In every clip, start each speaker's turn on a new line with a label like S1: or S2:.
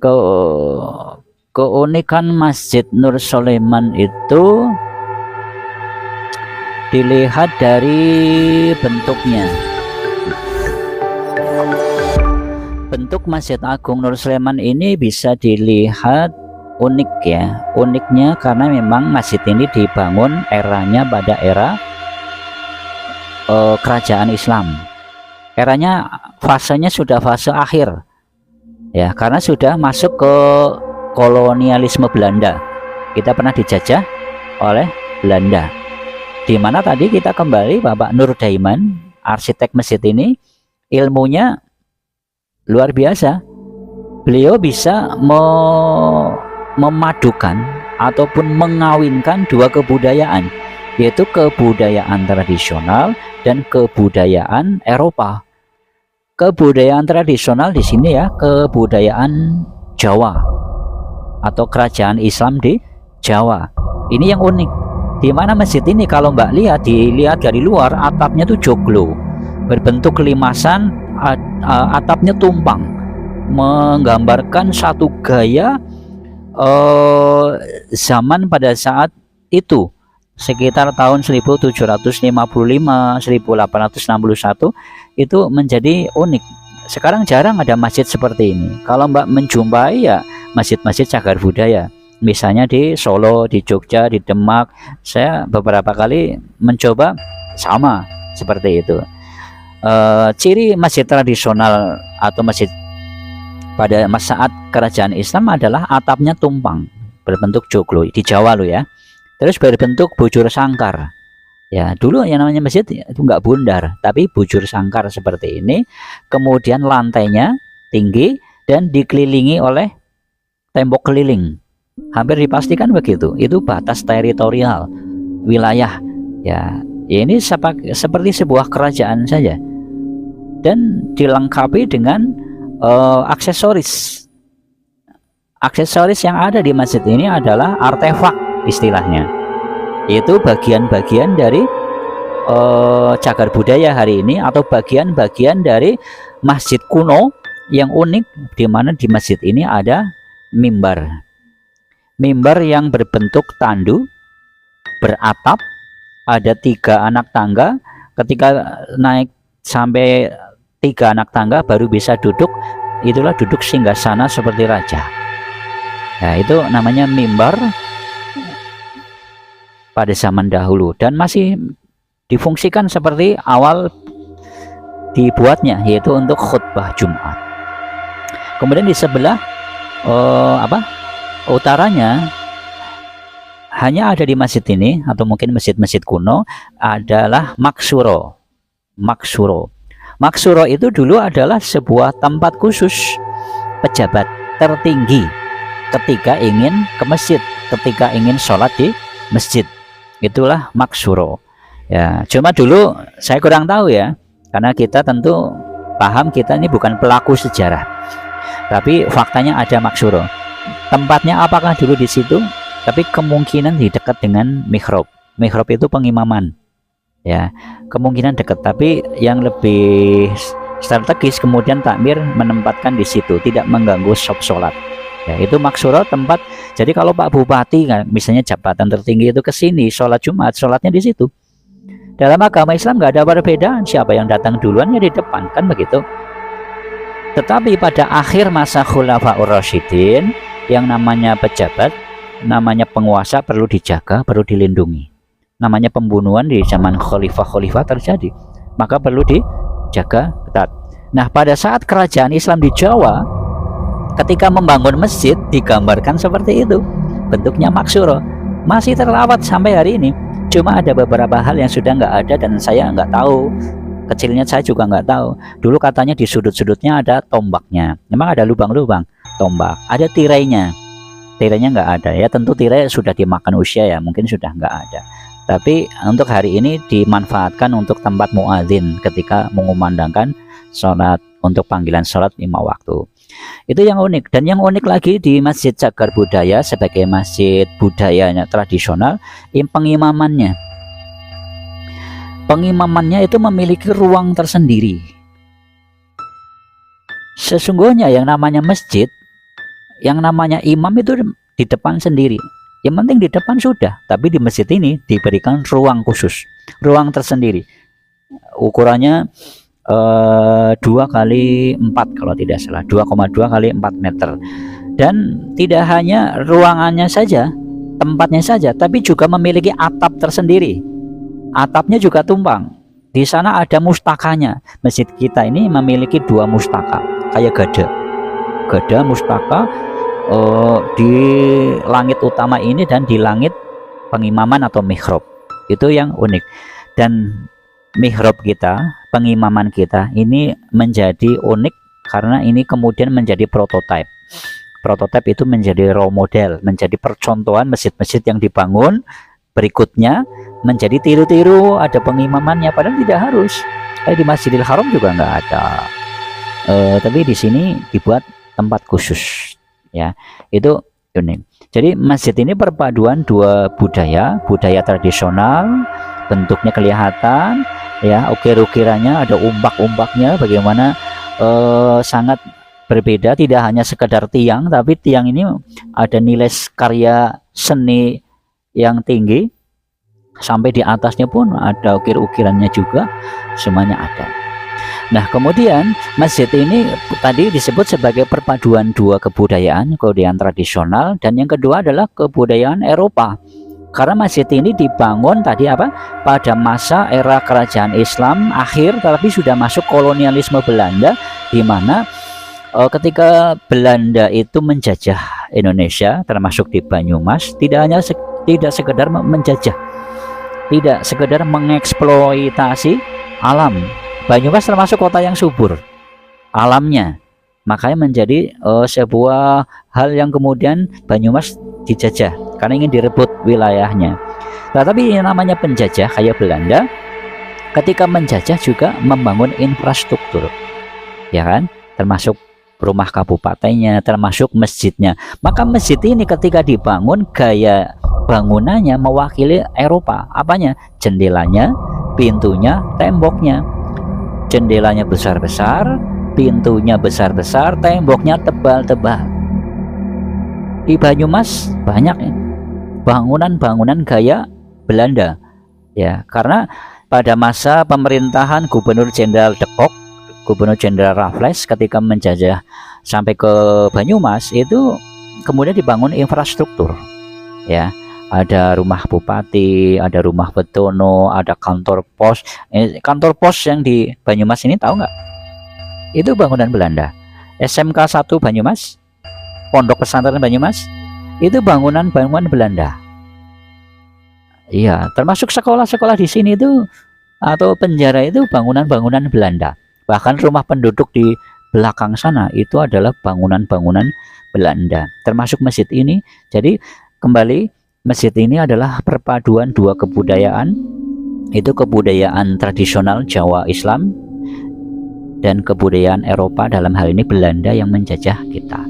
S1: Ke keunikan Masjid Nur Soleiman itu dilihat dari bentuknya. Bentuk Masjid Agung Nur Soleiman ini bisa dilihat unik ya. Uniknya karena memang masjid ini dibangun eranya pada era kerajaan Islam. Eranya fasenya sudah fase akhir ya, karena sudah masuk ke kolonialisme Belanda. Kita pernah dijajah oleh Belanda, di mana tadi kita kembali Bapak Nur Daiman, arsitek masjid ini ilmunya luar biasa. Beliau bisa memadukan ataupun mengawinkan dua kebudayaan, yaitu kebudayaan tradisional dan kebudayaan Eropa. Kebudayaan tradisional di sini ya, kebudayaan Jawa atau kerajaan Islam di Jawa. Ini yang unik. Di mana masjid ini kalau Mbak lihat, dilihat dari luar, atapnya tuh joglo, berbentuk kelimasan, atapnya tumpang, menggambarkan satu gaya zaman pada saat itu, sekitar tahun 1755 1861, itu menjadi unik. Sekarang jarang ada masjid seperti ini. Kalau Mbak menjumpai ya masjid-masjid cagar budaya, misalnya di Solo, di Jogja, di Demak. Saya beberapa kali mencoba sama seperti itu. Ciri masjid tradisional atau masjid pada saat kerajaan Islam adalah atapnya tumpang, berbentuk joglo, di Jawa lo ya. Terus berbentuk bujur sangkar ya. Dulu yang namanya masjid itu nggak bundar, tapi bujur sangkar seperti ini. Kemudian lantainya tinggi dan dikelilingi oleh tembok keliling, hampir dipastikan begitu, itu batas teritorial wilayah ya. Ini seperti sebuah kerajaan saja, dan dilengkapi dengan aksesoris yang ada di masjid ini adalah artefak istilahnya, yaitu bagian-bagian dari cagar budaya hari ini, atau bagian-bagian dari masjid kuno yang unik, di mana di masjid ini ada mimbar yang berbentuk tandu beratap, ada 3 anak tangga. Ketika naik sampai 3 anak tangga baru bisa duduk, itulah duduk singgasana seperti raja. Nah, itu namanya mimbar pada zaman dahulu, dan masih difungsikan seperti awal dibuatnya, yaitu untuk khutbah Jumat. Kemudian di sebelah utaranya, hanya ada di masjid ini atau mungkin masjid-masjid kuno, adalah maksuro. Maksuro itu dulu adalah sebuah tempat khusus pejabat tertinggi ketika ingin ke masjid, ketika ingin sholat di masjid. Itulah maksuro ya. Cuma dulu saya kurang tahu ya, karena kita tentu paham kita ini bukan pelaku sejarah, tapi faktanya ada maksuro. Tempatnya apakah dulu di situ? Tapi kemungkinan di dekat dengan mihrab. Mihrab itu pengimaman ya, kemungkinan dekat. Tapi yang lebih strategis kemudian takmir menempatkan di situ, tidak mengganggu sholat ya. Itu maksuro, tempat. Jadi kalau Pak Bupati misalnya jabatan tertinggi itu ke sini sholat Jumat, sholatnya di situ. Dalam agama Islam nggak ada perbedaan, siapa yang datang duluan ya di depan, kan begitu. Tetapi pada akhir masa Khulafaur Rasyidin, yang namanya pejabat, namanya penguasa perlu dijaga, perlu dilindungi. Namanya pembunuhan di zaman khalifah-khalifah terjadi, maka perlu dijaga ketat. Nah, pada saat kerajaan Islam di Jawa, ketika membangun masjid digambarkan seperti itu, bentuknya maksuro, masih terlawat sampai hari ini. Cuma ada beberapa hal yang sudah nggak ada, dan saya nggak tahu, kecilnya saya juga nggak tahu. Dulu katanya di sudut-sudutnya ada tombaknya, memang ada lubang-lubang tombak, ada tirainya nggak ada ya. Tentu tirai sudah dimakan usia ya, mungkin sudah nggak ada. Tapi untuk hari ini dimanfaatkan untuk tempat muadzin ketika mengumandangkan sholat, untuk panggilan sholat 5 waktu. Itu yang unik. Dan yang unik lagi di Masjid Cagar Budaya sebagai masjid budayanya tradisional, pengimamannya itu memiliki ruang tersendiri. Sesungguhnya yang namanya masjid yang namanya imam itu di depan sendiri. Yang penting di depan sudah, tapi di masjid ini diberikan ruang khusus, ruang tersendiri. Ukurannya 2 kali 4 kalau tidak salah, 2,2 kali 4 meter. Dan tidak hanya ruangannya saja, tempatnya saja, tapi juga memiliki atap tersendiri. Atapnya juga tumpang. Di sana ada mustakanya. Masjid kita ini memiliki 2 mustaka, kayak gada mustaka di langit utama ini dan di langit pengimaman atau mihrab. Itu yang unik. Dan mihrab kita, pengimaman kita ini menjadi unik karena ini kemudian menjadi prototipe. Prototipe itu menjadi role model, menjadi percontohan masjid-masjid yang dibangun berikutnya menjadi tiru-tiru, ada pengimamannya, padahal tidak harus. Kayak di Masjidil Haram juga nggak ada. Tapi di sini dibuat tempat khusus, ya. Itu unik. Jadi masjid ini perpaduan 2 budaya, budaya tradisional, bentuknya kelihatan, ya, ukir-ukirannya ada umbak-umbaknya, bagaimana sangat berbeda, tidak hanya sekedar tiang, tapi tiang ini ada nilai karya seni yang tinggi, sampai di atasnya pun ada ukir-ukirannya juga, semuanya ada. Nah, kemudian masjid ini tadi disebut sebagai perpaduan 2 kebudayaan tradisional, dan yang kedua adalah kebudayaan Eropa. Karena masjid ini dibangun tadi pada masa era kerajaan Islam akhir, tapi sudah masuk kolonialisme Belanda, di mana ketika Belanda itu menjajah Indonesia, termasuk di Banyumas, tidak sekedar menjajah, tidak sekedar mengeksploitasi alam. Banyumas termasuk kota yang subur alamnya, makanya menjadi sebuah hal yang kemudian Banyumas dijajah karena ingin direbut wilayahnya. Nah, tapi yang namanya penjajah kayak Belanda, ketika menjajah juga membangun infrastruktur, ya kan, termasuk rumah kabupatennya, termasuk masjidnya. Maka masjid ini ketika dibangun, gaya bangunannya mewakili Eropa. Apanya? Jendelanya, pintunya, temboknya. Jendelanya besar-besar, pintunya besar-besar, temboknya tebal-tebal. Di Banyumas banyak ya bangunan-bangunan gaya Belanda, ya, karena pada masa pemerintahan Gubernur Jenderal de Kock, Gubernur Jenderal Raffles ketika menjajah sampai ke Banyumas, itu kemudian dibangun infrastruktur, ya. Ada rumah bupati, ada rumah betono, ada kantor pos. Kantor pos yang di Banyumas ini tahu nggak? Itu bangunan Belanda. SMK 1 Banyumas, Pondok Pesantren Banyumas, itu bangunan-bangunan Belanda. Iya, termasuk sekolah-sekolah di sini itu atau penjara itu bangunan-bangunan Belanda. Bahkan rumah penduduk di belakang sana itu adalah bangunan-bangunan Belanda, termasuk masjid ini. Jadi kembali, masjid ini adalah perpaduan 2 kebudayaan, itu kebudayaan tradisional Jawa Islam dan kebudayaan Eropa, dalam hal ini Belanda yang menjajah kita.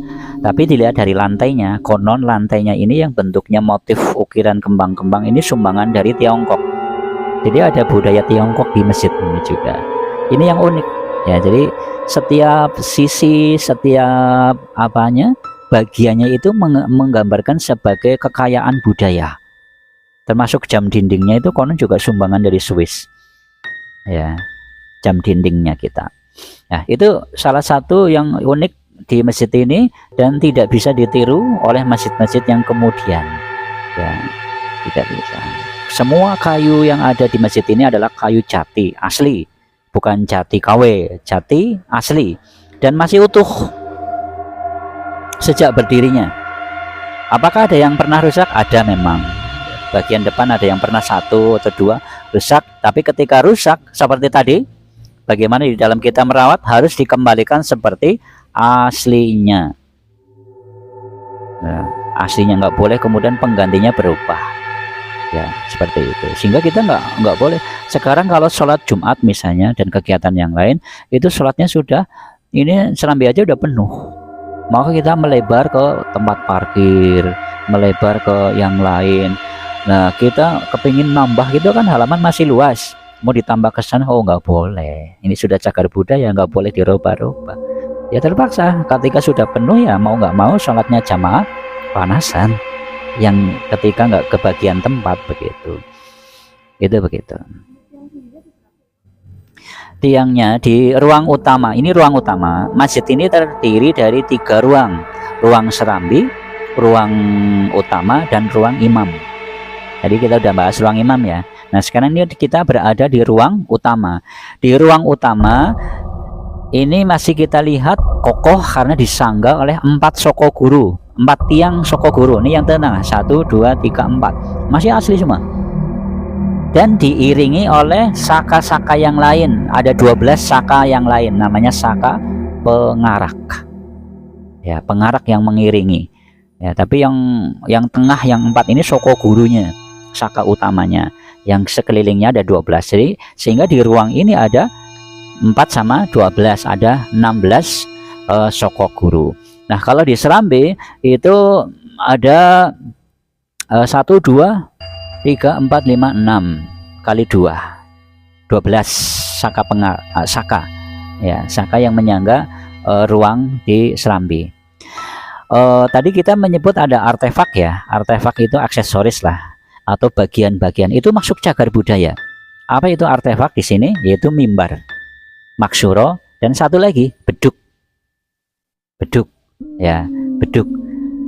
S1: Tapi dilihat dari lantainya, konon lantainya ini yang bentuknya motif ukiran kembang-kembang ini sumbangan dari Tiongkok. Jadi ada budaya Tiongkok di masjid ini juga. Ini yang unik, ya. Jadi setiap sisi, setiap bagiannya itu menggambarkan sebagai kekayaan budaya. Termasuk jam dindingnya itu konon juga sumbangan dari Swiss, ya, jam dindingnya kita. Nah, itu salah satu yang unik di masjid ini dan tidak bisa ditiru oleh masjid-masjid yang kemudian, ya, tidak bisa. Semua kayu yang ada di masjid ini adalah kayu jati asli, bukan jati KW, jati asli, dan masih utuh sejak berdirinya. Apakah ada yang pernah rusak? Ada memang. Bagian depan ada yang pernah 1 atau 2 rusak, tapi ketika rusak seperti tadi, bagaimana di dalam kita merawat, harus dikembalikan seperti aslinya. Nah, aslinya nggak boleh kemudian penggantinya berubah, ya, seperti itu. Sehingga kita nggak boleh. Sekarang kalau sholat Jumat misalnya dan kegiatan yang lain, itu sholatnya sudah, ini serambi aja udah penuh, maka kita melebar ke tempat parkir, melebar ke yang lain. Nah, kita kepingin nambah gitu kan, halaman masih luas, mau ditambah ke sana, oh nggak boleh, ini sudah cagar budaya, nggak boleh dirubah-rubah. Ya terpaksa, ketika sudah penuh ya mau nggak mau sholatnya jamaah panasan, yang ketika nggak kebagian tempat begitu. Itu begitu. Tiangnya di ruang utama. Ini ruang utama. Masjid ini terdiri dari 3 ruang. Ruang serambi, ruang utama, dan ruang imam. Jadi kita udah bahas ruang imam ya. Nah sekarang ini kita berada di ruang utama. Di ruang utama ini masih kita lihat kokoh karena disangga oleh 4 soko guru, 4 tiang soko guru. Ini yang tenang, 1, 2, 3, 4 masih asli semua. Dan diiringi oleh saka-saka yang lain. Ada 12 saka yang lain, namanya saka pengarak. Ya, pengarak yang mengiringi. Ya, tapi yang tengah yang 4 ini soko gurunya, saka utamanya. Yang sekelilingnya ada 12. Jadi sehingga di ruang ini ada 4 sama 12, ada 16 soko guru. Nah, kalau di serambi itu ada 1, 2, 3, 4, 5, 6 kali 2, 12 saka saka ya, saka yang menyangga ruang di serambi. Tadi kita menyebut ada artefak ya. Artefak itu aksesoris lah atau bagian-bagian, itu masuk cagar budaya. Apa itu artefak di sini? Yaitu mimbar, maksuro, dan satu lagi beduk. Beduk ya, beduk.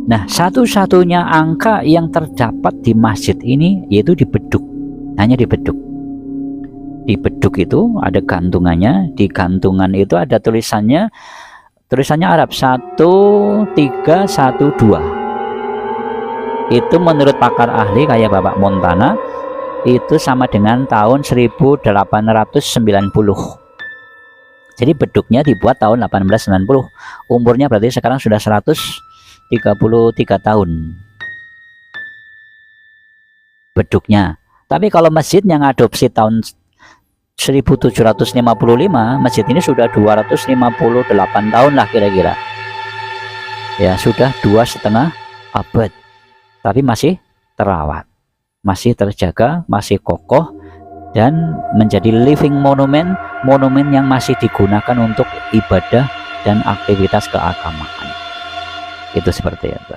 S1: Nah, satu-satunya angka yang terdapat di masjid ini yaitu di beduk, hanya di beduk. Di beduk itu ada gantungannya, di gantungan itu ada tulisannya Arab 1312. Itu menurut pakar ahli kayak Bapak Montana itu sama dengan tahun 1890. Jadi beduknya dibuat tahun 1890. Umurnya berarti sekarang sudah 133 tahun beduknya. Tapi kalau masjid yang adopsi tahun 1755, masjid ini sudah 258 tahun lah kira-kira. Ya, sudah 2,5 abad. Tapi masih terawat, masih terjaga, masih kokoh, dan menjadi living monument, monumen yang masih digunakan untuk ibadah dan aktivitas keagamaan. Itu seperti itu.